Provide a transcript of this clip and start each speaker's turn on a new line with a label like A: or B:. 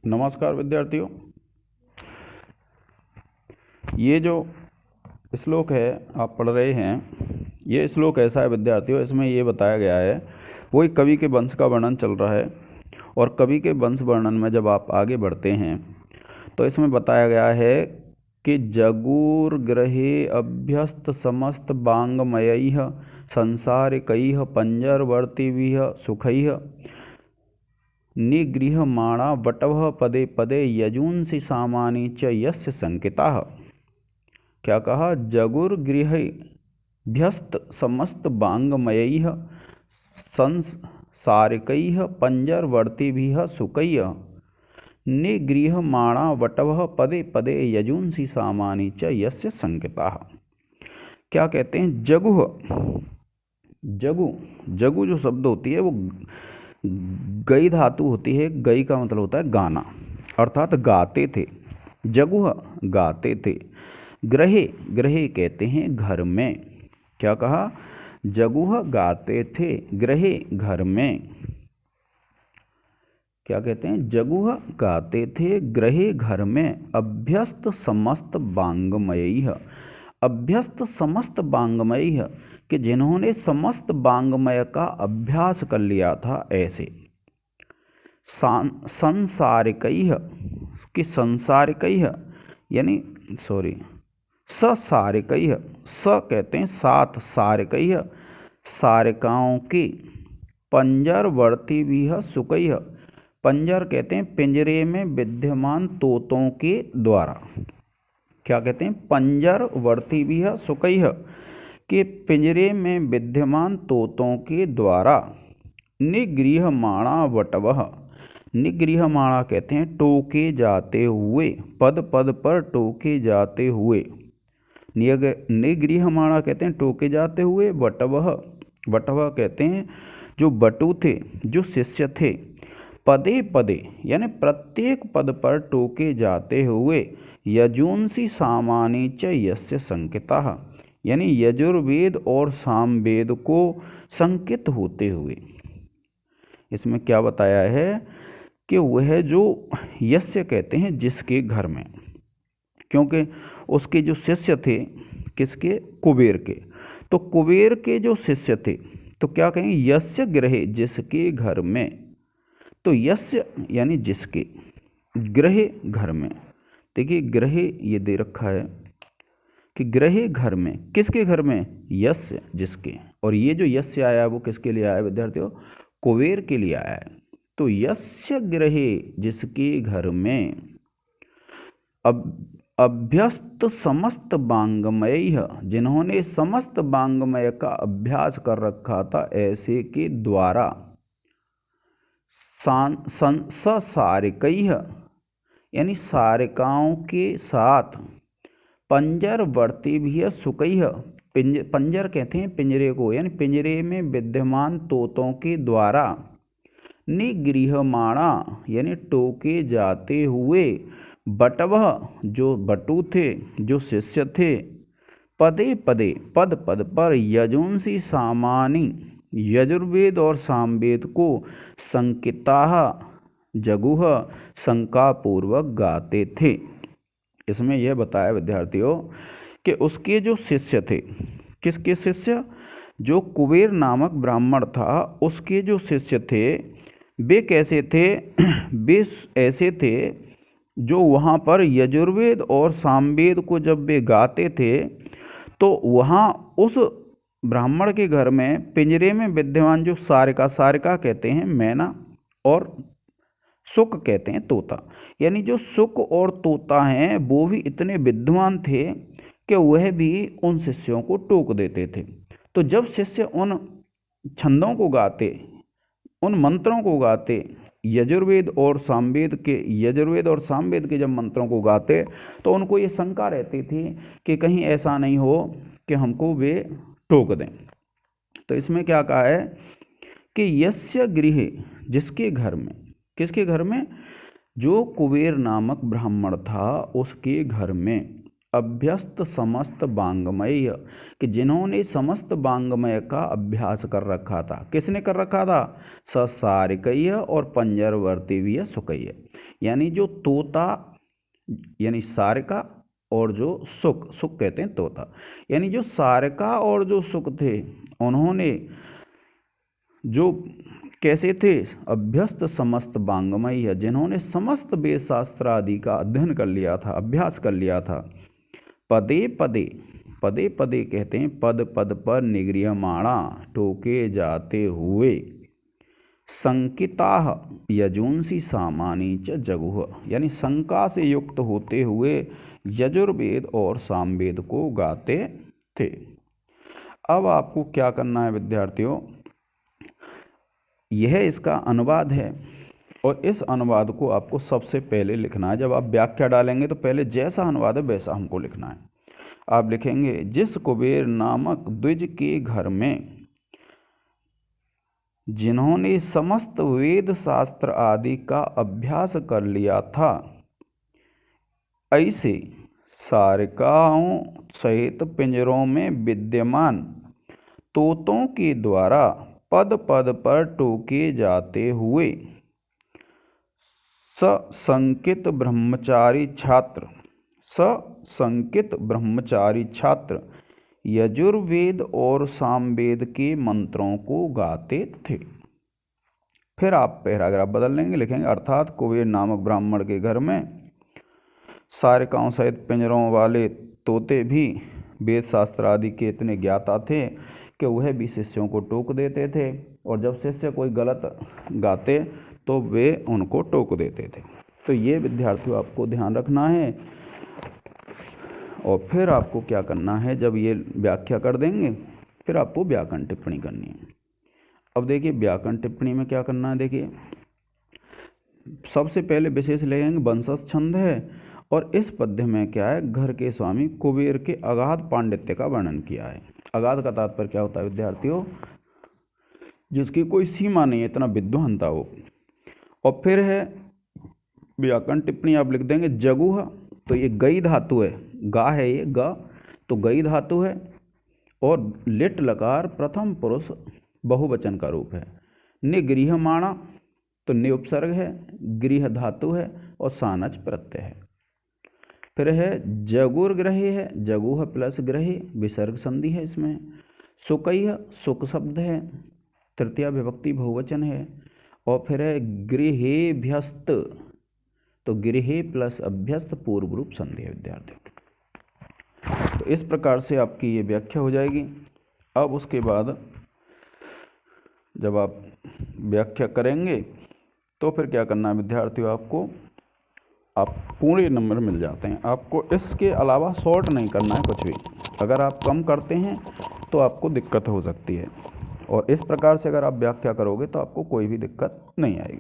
A: नमस्कार विद्यार्थियों। ये जो श्लोक है आप पढ़ रहे हैं, ये श्लोक ऐसा है विद्यार्थियों, इसमें ये बताया गया है, वही कवि के वंश का वर्णन चल रहा है। और कवि के वंश वर्णन में जब आप आगे बढ़ते हैं तो इसमें बताया गया है कि जगुर्ग्रहे अभ्यस्त समस्त वाङ्मयैः संसारिकैः पंजरवर्तिभिः सुखैः निगृह्यमाणा वटवः पदे पदे यजूंसि सामानि च यस्य संकिताः। क्या कहा? जगुर्गृहभ्यस्त समस्त वाङ्मयैः संसारिकैः पंजरवर्तिभिः सुखैः निगृह्यमाणा वटवः पदे पदे यजूंसि सामानि च यस्य संकिताः। क्या कहते हैं? जगुः, जगु जो शब्द होती है वो गई धातु होती है। गई का मतलब होता है गाना, अर्थात गाते थे। जगुह गाते थे। ग्रहे, ग्रहे कहते हैं घर में। क्या कहा? जगुह गाते थे, ग्रहे घर में। क्या कहते हैं? जगुह गाते थे, ग्रहे घर में। अभ्यस्त समस्त वाङ्मयैः, अभ्यस्त समस्त वाङ्मयैः कि जिन्होंने समस्त वाङ्मय का अभ्यास कर लिया था। ऐसे संसारिकैः कि संसारिकैः यानी ससारिकैः, स कहते हैं सात, सारिकैः सारिकाओं के। पंजरवर्तिभिः सुखैः, पंजर कहते हैं पिंजरे में विद्यमान तोतों के द्वारा। क्या कहते हैं? पंजरवर्तिभिः सुखैः के पिंजरे में विद्यमान तोतों के द्वारा। निगृह्यमाणा वटवः, निगृह्यमाणा कहते हैं टोके जाते हुए, पद पद पर टोके जाते हुए। निगृह्यमाणा कहते हैं टोके जाते हुए। वटवः, वटवः कहते हैं जो बटु थे, जो शिष्य थे। पदे पदे यानी प्रत्येक पद पर टोके जाते हुए। यजूंसि सामानि च यस्य संकिताः यानी यजुर्वेद और सामवेद को संकित होते हुए। इसमें क्या बताया है कि वह जो यस्य कहते हैं जिसके घर में, क्योंकि उसके जो शिष्य थे, किसके? कुबेर के। तो कुबेर के जो शिष्य थे तो क्या कहेंगे? यस्य गृहे, जिसके घर में। तो यस्य यानी जिसके, गृहे घर में। देखिए गृहे ये दे रखा है कि गृहे घर में, किसके घर में? यस्य, जिसके। और ये जो यस्य आया है वो किसके लिए आया है विद्यार्थियों? कुबेर के लिए आया है। तो यस्य गृहे, जिसके घर में। अभ्यस्त समस्त वाङ्मयैः, जिन्होंने समस्त वाङ्मय का अभ्यास कर रखा था, ऐसे के द्वारा। ससारिकैः यानी सारिकाओं के साथ। पंजरवर्तिभिः सुखैः, पंजर कहते हैं पिंजरे को, यानी पिंजरे में विद्यमान तोतों के द्वारा। निगृह्यमाणा यानी टोके जाते हुए। बटवः जो बटु थे, जो शिष्य थे। पदे पदे पद पद पर। यजूंसि सामानि यजुर्वेद और सामवेद को। संकिताः जगुः शंका पूर्वक गाते थे। इसमें यह बताया विद्यार्थियों कि उसके जो शिष्य थे, किसके शिष्य? जो कुबेर नामक ब्राह्मण था, उसके जो शिष्य थे वे कैसे थे? वे ऐसे थे जो वहाँ पर यजुर्वेद और सामवेद को जब वे गाते थे तो वहाँ उस ब्राह्मण के घर में पिंजरे में विद्यमान जो सारिका, सारिका कहते हैं मैना, और सुक कहते हैं तोता, यानी जो सुक और तोता हैं वो भी इतने विद्वान थे कि वह भी उन शिष्यों को टोक देते थे। तो जब शिष्य उन छंदों को गाते, उन मंत्रों को गाते, यजुर्वेद और सामवेद के जब मंत्रों को गाते तो उनको ये शंका रहती थी कि कहीं ऐसा नहीं हो कि हमको वे टोक दें। तो इसमें क्या कहा है कि यस्य गृहे, जिसके घर में, किसके घर में? जो कुबेर नामक ब्राह्मण था उसके घर में। अभ्यस्त समस्त वाङ्मय कि जिन्होंने समस्त वाङ्मय का अभ्यास कर रखा था। किसने कर रखा था? ससारिकैः और पंजरवर्तिभिः सुखैः, यानी जो तोता यानी सारिका और जो सुक, सुक कहते हैं तोता, यानी जो सारिका और जो सुक थे उन्होंने जो कैसे थे, अभ्यस्त समस्त वांगमय, जिन्होंने समस्त वेद शास्त्र आदि का अध्ययन कर लिया था, अभ्यास कर लिया था। पदे पदे, पदे पदे कहते हैं पद पद पर निगृह्यमाणा, टोके जाते हुए, संकिताः यजुंसी सामानी च जगुः, यानी शंका से युक्त होते हुए यजुर्वेद और सामवेद को गाते थे। अब आपको क्या करना है विद्यार्थियों, यह इसका अनुवाद है और इस अनुवाद को आपको सबसे पहले लिखना है। जब आप व्याख्या डालेंगे तो पहले जैसा अनुवाद है वैसा हमको लिखना है। आप लिखेंगे, जिस कुबेर नामक द्विज के घर में जिन्होंने समस्त वेद शास्त्र आदि का अभ्यास कर लिया था, ऐसे सारिकाओं सहित पिंजरों में विद्यमान तोतों के द्वारा पद पद पर टोके जाते हुए सशंकित ब्रह्मचारी छात्र यजुर्वेद और सामवेद के मंत्रों को गाते थे। फिर आप पैराग्राफ बदल लेंगे, लिखेंगे अर्थात कुबेर नामक ब्राह्मण के घर में सारिकाओं सहित पिंजरों वाले तोते भी वेद शास्त्र आदि के इतने ज्ञाता थे कि वह भी शिष्यों को टोक देते थे, और जब शिष्य कोई गलत गाते तो वे उनको टोक देते थे। तो ये विद्यार्थियों आपको ध्यान रखना है। और फिर आपको क्या करना है, जब ये व्याख्या कर देंगे फिर आपको व्याकरण टिप्पणी करनी है। अब देखिए व्याकरण टिप्पणी में क्या करना है, देखिए सबसे पहले विशेष लेंगे वंशज छंद है, और इस पद्य में क्या है, घर के स्वामी कुबेर के अगाध पांडित्य का वर्णन किया है। अगाध का तात्पर्य क्या होता है विद्यार्थियों, जिसकी कोई सीमा नहीं है, इतना विद्वान था वो। और फिर है व्याकरण टिप्पणी आप लिख देंगे जगुह, तो ये गई धातु है, गा है ये गा, तो गई धातु है, और लिट लकार प्रथम पुरुष बहुवचन का रूप है। निगृह्यमाणा तो नि उपसर्ग है, गृह धातु है और सानच प्रत्यय है। फिर है जगुर्ग्रही है, जगुह प्लस ग्रही विसर्ग संधि है इसमें। सुकैः सुक शब्द है, तृतीया विभक्ति बहुवचन है। और फिर है गृहेभ्यस्त, तो गृहे प्लस अभ्यस्त पूर्व रूप संधि है विद्यार्थियों। तो इस प्रकार से आपकी ये व्याख्या हो जाएगी। अब उसके बाद जब आप व्याख्या करेंगे तो फिर क्या करना है विद्यार्थियों, आपको आप पूरे नंबर मिल जाते हैं। आपको इसके अलावा शॉर्ट नहीं करना है कुछ भी। अगर आप कम करते हैं तो आपको दिक्कत हो सकती है, और इस प्रकार से अगर आप व्याख्या करोगे तो आपको कोई भी दिक्कत नहीं आएगी।